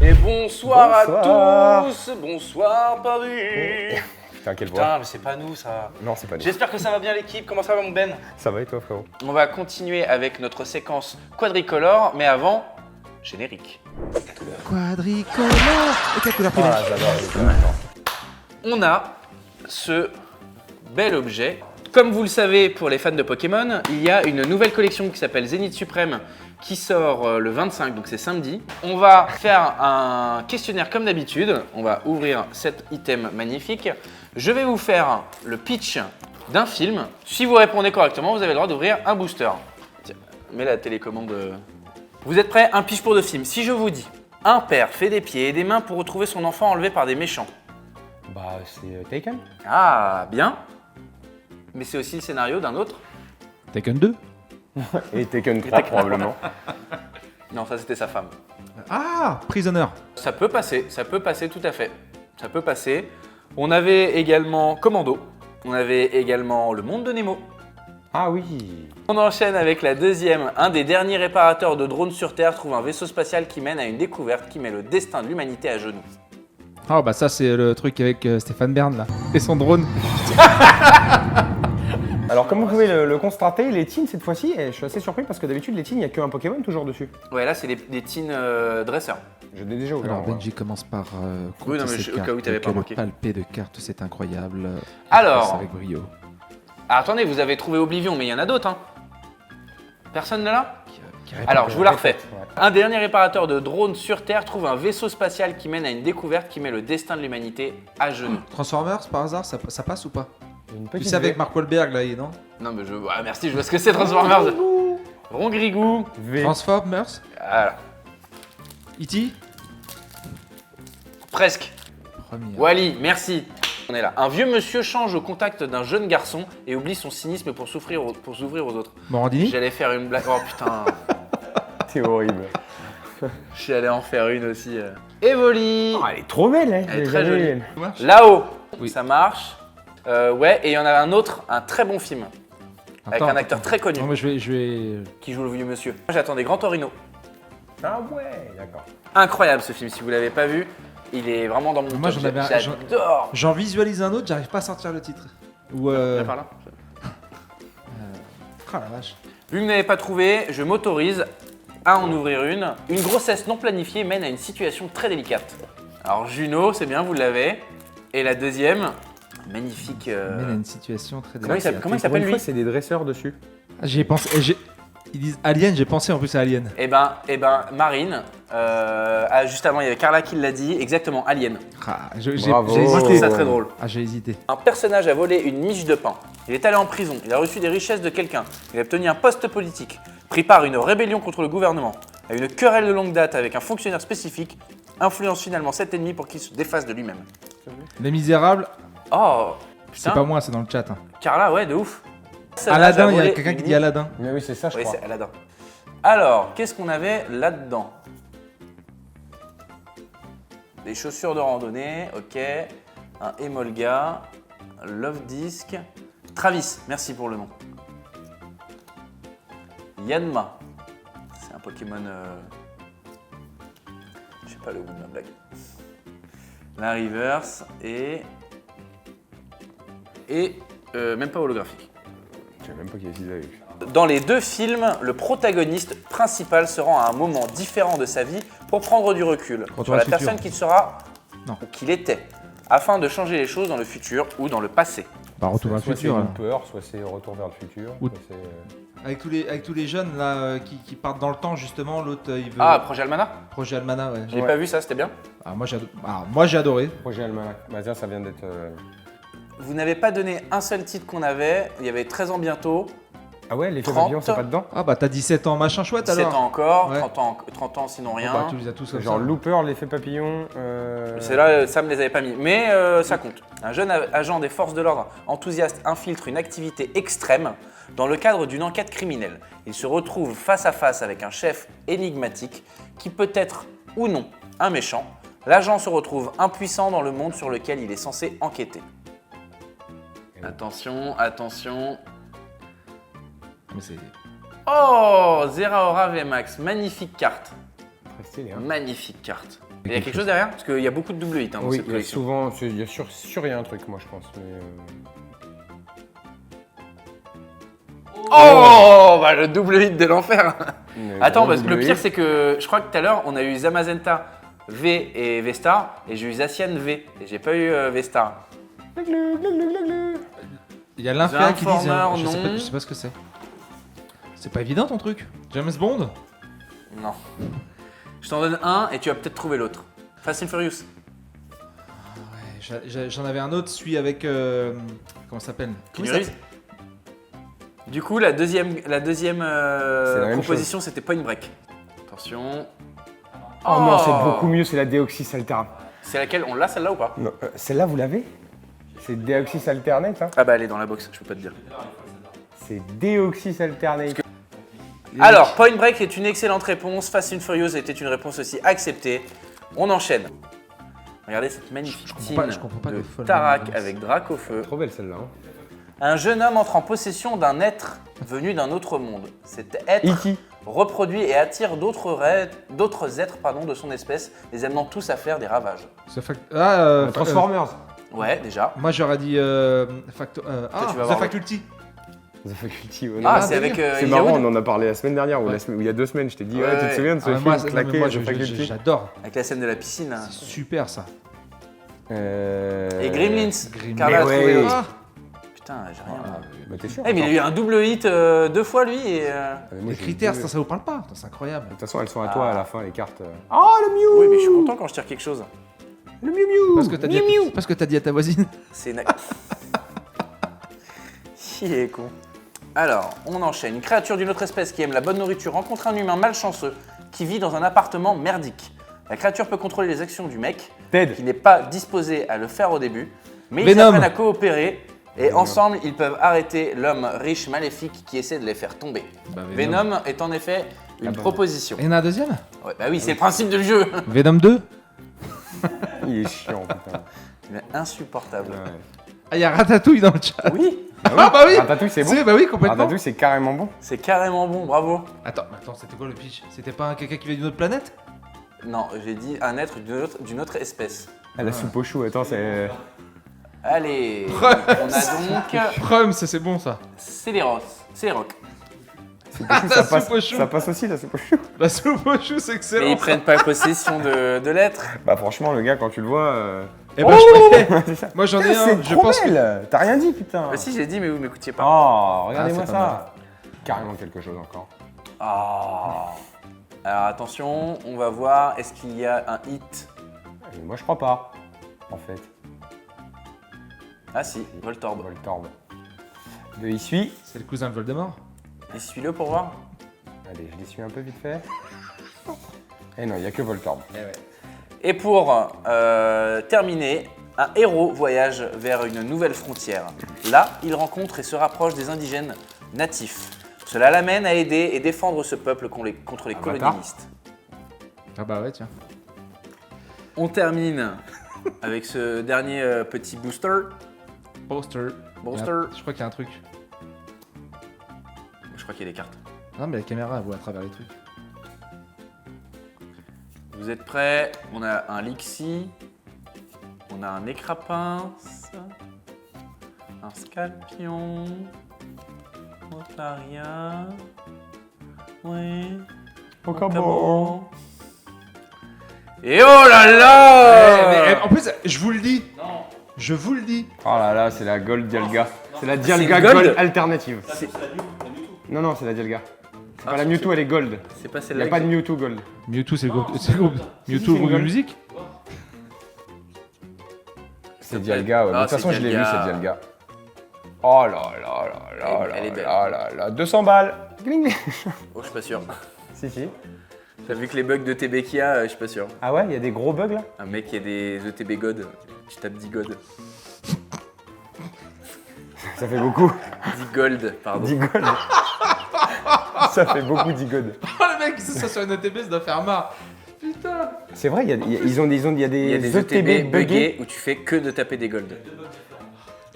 Et bonsoir à tous. Bonsoir Paris. Putain, quelle voix. Putain, mais c'est pas nous ça. Non, c'est pas nous. J'espère que ça va bien l'équipe. Comment ça va mon Ben? Ça va et toi, frérot? On va continuer avec notre séquence quadricolore, mais avant, générique. Quadricolore. Et quelle couleur Ah, j'adore. On a ce bel objet. Comme vous le savez, pour les fans de Pokémon, il y a une nouvelle collection qui s'appelle Zénith Suprême qui sort le 25, donc c'est samedi. On va faire un questionnaire comme d'habitude. On va ouvrir cet item magnifique. Je vais vous faire le pitch d'un film. Si vous répondez correctement, vous avez le droit d'ouvrir un booster. Tiens, mets la télécommande. Vous êtes prêts? Un pitch pour 2 films. Si je vous dis, un père fait des pieds et des mains pour retrouver son enfant enlevé par des méchants. Bah, c'est Taken. Ah, bien. Mais c'est aussi le scénario d'un autre. Taken 2. Et Taken 3, probablement. Non, ça c'était sa femme. Ah, Prisoner. Ça peut passer tout à fait. Ça peut passer. On avait également Commando. On avait également Le Monde de Nemo. Ah oui. On enchaîne avec la deuxième. Un des derniers réparateurs de drones sur Terre trouve un vaisseau spatial qui mène à une découverte qui met le destin de l'humanité à genoux. Ah bah ça c'est le truc avec Stéphane Bern là. Et son drone. Alors, comme vous pouvez le constater, les teens cette fois-ci, je suis assez surpris parce que d'habitude, les teens, il n'y a qu'un Pokémon toujours dessus. Ouais, là c'est des teen dresseurs. Je l'ai déjà ouvert. Alors moi. Benji commence par Oui, non, mais ses au cas où cartes, t'avais pas quel remarqué. palpé de cartes, c'est incroyable. Alors. Il passe avec brio. Ah, attendez, vous avez trouvé Oblivion, mais il y en a d'autres. Hein. Personne ne l'a? Qui répond. Alors, je vous la refais. Ouais. Un dernier réparateur de drones sur Terre trouve un vaisseau spatial qui mène à une découverte qui met le destin de l'humanité à genoux. Transformers par hasard, ça passe ou pas? Une Tu petite sais avec V. Mark Wahlberg là, non? Non, mais ah, merci, je vois ce que c'est Transformers. Rongrigou. V. Transformers. Voilà. E.T. Presque. Premier. Wally, merci. On est là. Un vieux monsieur change au contact d'un jeune garçon et oublie son cynisme pour s'ouvrir aux autres. Morandini. J'allais faire une blague. Oh putain. C'est horrible. J'allais en faire une aussi. Evoli. Oh, elle est trop belle, hein. Elle est J'ai très jamais jolie. vu. Là-haut. Oui. Ça marche. Ouais, et il y en a un autre, un très bon film. Avec un acteur très connu Non mais je vais. qui joue le vieux monsieur. Moi j'attendais Grand Torino. Ah ouais, d'accord. Incroyable ce film, si vous l'avez pas vu, il est vraiment dans mon Moi, top. j'en avais un- J'adore. J'en visualise un autre, j'arrive pas à sortir le titre. Ou Viens par là. Ah la vache. Vu que vous n'avez pas trouvé, je m'autorise à en ouvrir une. Une grossesse non planifiée mène à une situation très délicate. Alors Juno, c'est bien, vous l'avez. Et la deuxième, magnifique. Mène à une situation très Comment il délicate. s'appelle Pour une lui? fois, c'est des dresseurs dessus. Ah, j'y ai pensé. Ils disent Alien, j'ai pensé en plus à Alien. Eh ben, Marine. Juste avant, il y avait Carla qui l'a dit. Exactement, Alien. Ah, Bravo. j'ai Moi, je trouve hésité. ça très drôle. Ah, j'ai hésité. Un personnage a volé une miche de pain. Il est allé en prison. Il a reçu des richesses de quelqu'un. Il a obtenu un poste politique. Pris part à une rébellion contre le gouvernement. A une querelle de longue date avec un fonctionnaire spécifique. Influence finalement cet ennemi pour qu'il se défasse de lui-même. Les Misérables, Oh, c'est putain. pas moi, c'est dans le chat. Hein. Carla, ouais, de ouf. Aladdin, il y a volé quelqu'un qui une dit Aladdin. Mais oui, c'est ça, je Oui, crois. c'est Aladdin. Alors, qu'est-ce qu'on avait là-dedans? Des chaussures de randonnée, ok. Un Emolga, Love Disc. Travis, merci pour le nom. Yanma, c'est un Pokémon. Je sais pas le goût de ma blague. La Reverse et même pas holographique. Je sais même pas qui est eu. Dans les 2 films, le protagoniste principal se rend à un moment différent de sa vie pour prendre du recul Retour sur à la le futur. personne qu'il sera Non. ou qu'il était, afin de changer les choses dans le futur ou dans le passé. Bah, retour à le Soit futur. c'est là. Looper, soit c'est Retour vers le futur. Ou- soit c'est, Avec tous les jeunes là qui partent dans le temps, justement, l'autre il veut. Ah, Projet Almana? Projet Almana, ouais. Je l'ai Ouais. pas vu ça, c'était bien. Ah, moi j'ai adoré. Projet Almanac. Bah tiens, ça vient d'être... Vous n'avez pas donné un seul titre qu'on avait, il y avait 13 ans bientôt, Ah ouais, l'effet 30. papillon, c'est pas dedans? Ah, bah t'as 17 ans, machin chouette 7 alors. ans encore, Ouais. 30 ans sinon rien. Bah, tu les as tous comme Genre ça. Looper, l'effet papillon... C'est là, Sam ne les avait pas mis, mais ça compte. Un jeune agent des forces de l'ordre enthousiaste infiltre une activité extrême dans le cadre d'une enquête criminelle. Il se retrouve face à face avec un chef énigmatique qui peut être ou non un méchant. L'agent se retrouve impuissant dans le monde sur lequel il est censé enquêter. Attention, attention. Mais c'est. Oh, Zeraora VMAX, magnifique carte. Très stylé, hein. Magnifique carte. Il y a quelque chose derrière? Parce qu'il y a beaucoup de double hits dans Oui, cette il y a collection. souvent, il y a sûr, il y a un truc, moi je pense. Mais, Oh, bah le double hit de l'enfer. mais Attends, gros parce que le double pire hit. c'est que je crois que tout à l'heure on a eu Zamazenta V et V-Star et j'ai eu Zacian V et j'ai pas eu V-Star. Il y a l'inférieur qui dit, Informer, je non. sais pas ce que c'est. C'est pas évident ton truc. James Bond. Non. Je t'en donne un et tu vas peut-être trouver l'autre. Fast and Furious. J'en avais un autre, celui avec comment ça s'appelle? Keanu Reeves. Du coup, la deuxième la même proposition, c'était Point Break. Attention. Oh non, c'est beaucoup mieux, c'est la déoxysalterne. C'est laquelle? On l'a celle-là ou pas? Non, celle-là, vous l'avez? C'est déoxysalternate, hein? Ah bah elle est dans la box, je peux pas te dire. C'est déoxysalternate. Alors, Point Break est une excellente réponse. Fast and Furious était une réponse aussi acceptée. On enchaîne. Regardez cette magnifique je comprends pas de le folle Tarak référence. avec Drac au feu. Trop belle celle-là. Hein. Un jeune homme entre en possession d'un être venu d'un autre monde. Cet être E.T. reproduit et attire d'autres êtres de son espèce, les amenant tous à faire des ravages. Transformers. Ouais, déjà. Moi j'aurais dit tu vas The voir Faculty. The Faculty. Ouais, Ah, non, c'est avec c'est Elijah marrant, Wood. on en a parlé la semaine dernière ou, Ouais. ou il y a 2 semaines. Je t'ai dit, Ouais, ouais, tu ouais. te souviens de ce Ah, film moi, claqué, moi, The Faculty. j'adore. Avec la scène de la piscine. Là. C'est super ça. Et Gremlins. Gremlins. Carla a Mais trouvé ouais. l'autre. Ah, Putain, j'ai rien. moi. Bah t'es sûr? Eh, mais il a eu un double hit 2 fois lui et. Moi, les j'ai critères, dit, ça vous parle pas. Putain, c'est incroyable. De toute façon, elles sont à toi à la fin, les cartes. Oh le Mew. Oui, mais je suis content quand je tire quelque chose. Le Miu Miu. Parce que t'as dit à ta voisine. C'est une. Qui est con. Alors, on enchaîne. Une créature d'une autre espèce qui aime la bonne nourriture rencontre un humain malchanceux qui vit dans un appartement merdique. La créature peut contrôler les actions du mec, Ted. qui n'est pas disposé à le faire au début, mais ils Venom. apprennent à coopérer et ensemble ils peuvent arrêter l'homme riche maléfique qui essaie de les faire tomber. Venom est en effet une proposition. Et il y en a un deuxième? Ouais, bah oui, c'est le principe du jeu. Venom 2? Il est chiant, putain. Il est insupportable. Ouais. Ah, il y a Ratatouille dans le chat. Oui, Ah bah oui. Ratatouille, c'est bon. Bah oui, complètement. Ratatouille, c'est carrément bon. c'est carrément bon, bravo. Attends, c'était quoi le pitch? C'était pas quelqu'un qui vient d'une autre planète? Non, j'ai dit un être d'une autre espèce. Ah, la soupe au chou, attends, c'est. Allez, on a donc Prum, c'est bon ça. Céléros. Céléroc. Ça passe aussi, la soupe au chou. La soupe au chou, c'est excellent. Mais ils prennent pas possession de l'être. Bah, franchement, le gars, quand tu le vois. Eh ben, je C'est ça. moi j'en ai Putain, un, c'est je trop pense. belle. T'as rien dit, putain. Bah si, j'ai dit, mais vous m'écoutiez pas. Oh, regardez-moi Ah, c'est pas ça. Carrément quelque chose encore. Ah. Alors attention, on va voir, est-ce qu'il y a un hit? Moi, je crois pas, en fait. Ah si, Voltorb. Voltorb. De Issui. C'est le cousin de Voldemort. Essuie-le pour voir. Allez, je l'essuie un peu vite fait. Eh non, il n'y a que Voltorb. Et pour terminer, un héros voyage vers une nouvelle frontière. Là, il rencontre et se rapproche des indigènes natifs. Cela l'amène à aider et défendre ce peuple contre les Avatar. colonialistes. Ah bah ouais, tiens. On termine avec ce dernier petit booster. Poster. Booster. Je crois qu'il y a un truc. Je crois qu'il y a des cartes. Non mais la caméra elle voit à travers les trucs. Vous êtes prêts? On a un Lixie, on a un Écrapince, un Scalpion, Otaria, oui, Pokéball. Et oh là là! En plus, je vous le dis. Je vous le dis. Oh là là, c'est la Gold Dialga. C'est la C'est Dialga une Gold Gold alternative. C'est Non, c'est la Dialga. C'est Ah, pas la Mewtwo, elle est Gold. c'est pas Il n'y celle-là. a pas de Mewtwo Gold. Mewtwo c'est le groupe. C'est le groupe. Mewtwo, c'est le groupe de une musique. C'est Dialga, ouais. Ah, De toute façon, c'est je l'ai vu, Dialga. c'est Dialga. Oh là là là là Elle est là belle. là là là. 200 balles. Gling. Oh, je suis pas sûr. Si, si. T'as vu que les bugs de TB qu'il y a, je suis pas sûr. Ah ouais, il y a des gros bugs là. Un mec qui a des ETB God, tu tapes 10 God. Ça fait beaucoup. 10 Gold, pardon. 10 gold. Ça fait beaucoup 10 gold. Oh le mec, c'est ça sur une ETB, ça doit faire marre. Putain. C'est vrai, il y a des Il y a des ETB ETB buggés. buggés où tu fais que de taper des Gold.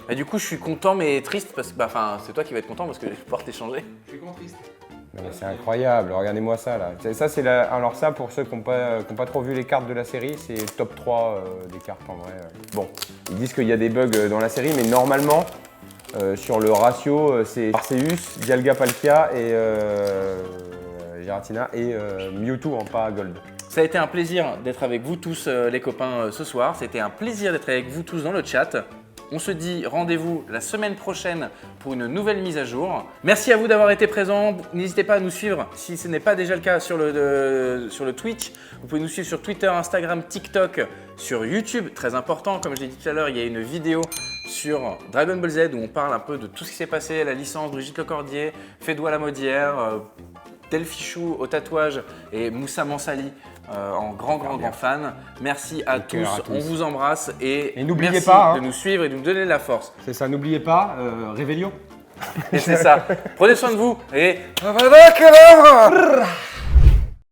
Et du coup, je suis content mais triste parce que, bah, enfin, c'est toi qui vas être content parce que je vais pouvoir t'échanger. Je suis grand triste. Non, mais c'est incroyable, regardez-moi ça là. Ça, alors ça, pour ceux qui n'ont pas trop vu les cartes de la série, c'est le top 3 des cartes en vrai. Bon, ils disent qu'il y a des bugs dans la série, mais normalement, sur le ratio, c'est Arceus, Dialga Palkia et Giratina et Mewtwo en pas gold. Ça a été un plaisir d'être avec vous tous les copains ce soir. C'était un plaisir d'être avec vous tous dans le chat. On se dit rendez-vous la semaine prochaine pour une nouvelle mise à jour. Merci à vous d'avoir été présents. N'hésitez pas à nous suivre si ce n'est pas déjà le cas sur le Twitch. Vous pouvez nous suivre sur Twitter, Instagram, TikTok, sur YouTube. Très important, comme je l'ai dit tout à l'heure, il y a une vidéo sur Dragon Ball Z où on parle un peu de tout ce qui s'est passé, la licence Brigitte Lecordier, Fédois Lamodière, Delphichou au tatouage et Moussa Mansali en grand fan. Merci à tous, on vous embrasse et n'oubliez merci pas, de nous suivre et de nous donner de la force. C'est ça, n'oubliez pas, Réveillon. Et c'est ça. Prenez soin de vous et...